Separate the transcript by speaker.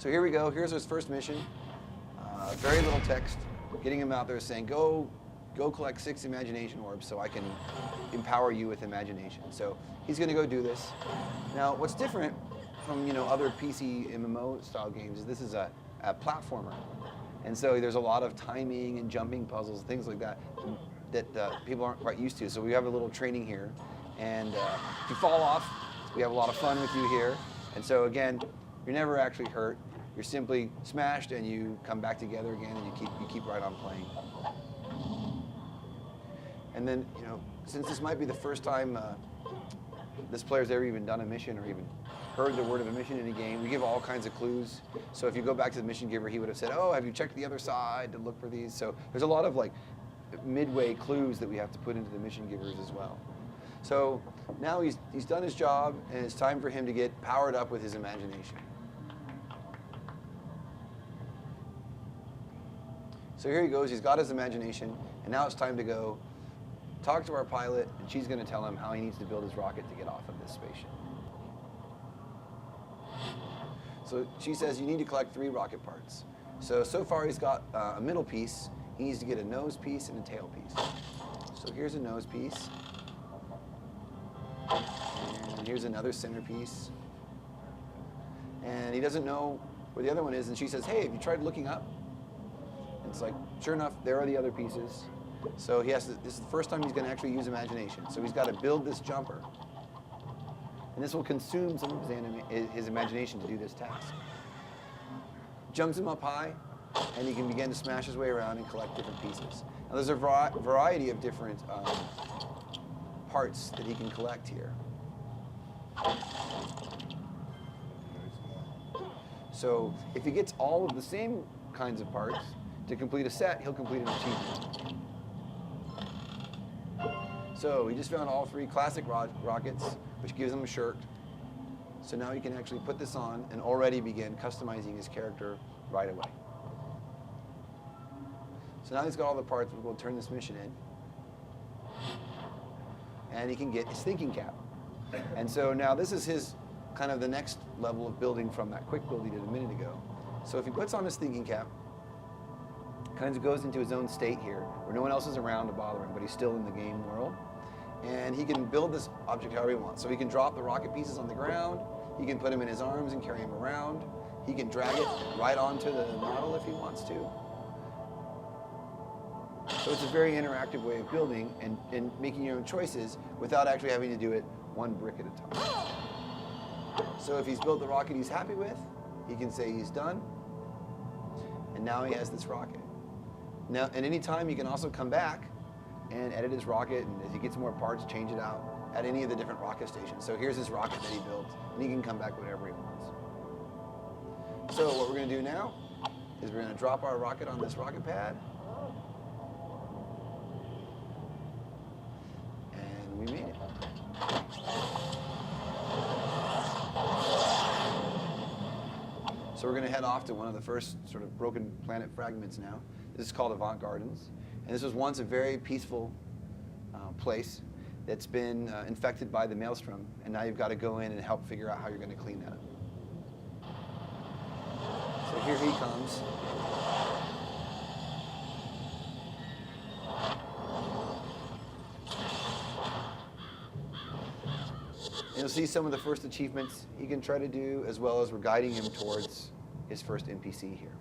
Speaker 1: So here we go. Here's his first mission. Very little text, getting him out there saying, go collect 6 imagination orbs so I can empower you with imagination. So he's going to go do this. Now, what's different from other PC MMO style games is this is a platformer. And so there's a lot of timing and jumping puzzles, things like that, that people aren't quite used to. So we have a little training here. And if you fall off, we have a lot of fun with you here. And so again, you're never actually hurt. You're simply smashed and you come back together again and you keep right on playing. And then, since this might be the first time this player's ever even done a mission or even heard the word of a mission in a game, we give all kinds of clues. So if you go back to the mission giver, he would have said, oh, have you checked the other side to look for these? So there's a lot of like midway clues that we have to put into the mission givers as well. So now he's done his job and it's time for him to get powered up with his imagination. So here he goes, he's got his imagination, and now it's time to go talk to our pilot, and she's going to tell him how he needs to build his rocket to get off of this spaceship. So she says you need to collect 3 rocket parts. So far he's got a middle piece. He needs to get a nose piece and a tail piece. So here's a nose piece. And here's another center piece. And he doesn't know where the other one is, and she says, hey, have you tried looking up? And it's like, sure enough, there are the other pieces. So this is the first time he's going to actually use imagination. So he's got to build this jumper. And this will consume some of his imagination to do this task. Jumps him up high, and he can begin to smash his way around and collect different pieces. Now there's a variety of different parts that he can collect here. So if he gets all of the same kinds of parts to complete a set, he'll complete an achievement. So he just found all 3 classic rockets, which gives him a shirt. So now he can actually put this on and already begin customizing his character right away. So now he's got all the parts, we'll turn this mission in. And he can get his thinking cap. And so now this is his kind of the next level of building from that quick build he did a minute ago. So if he puts on his thinking cap, kind of goes into his own state here, where no one else is around to bother him, but he's still in the game world. And he can build this object however he wants. So he can drop the rocket pieces on the ground, he can put them in his arms and carry him around, he can drag it right onto the model if he wants to. So it's a very interactive way of building and making your own choices without actually having to do it one brick at a time. So if he's built the rocket he's happy with, he can say he's done, and now he has this rocket. Now, at any time, he can also come back and edit his rocket, and as he gets more parts, change it out at any of the different rocket stations. So here's his rocket that he built, and he can come back whenever he wants. So what we're going to do now is we're going to drop our rocket on this rocket pad, and we made it. So we're going to head off to one of the first sort of broken planet fragments now. This is called Avant Gardens. And this was once a very peaceful place that's been infected by the maelstrom. And now you've got to go in and help figure out how you're going to clean that up. So here he comes. And you'll see some of the first achievements he can try to do, as well as we're guiding him towards his first NPC here.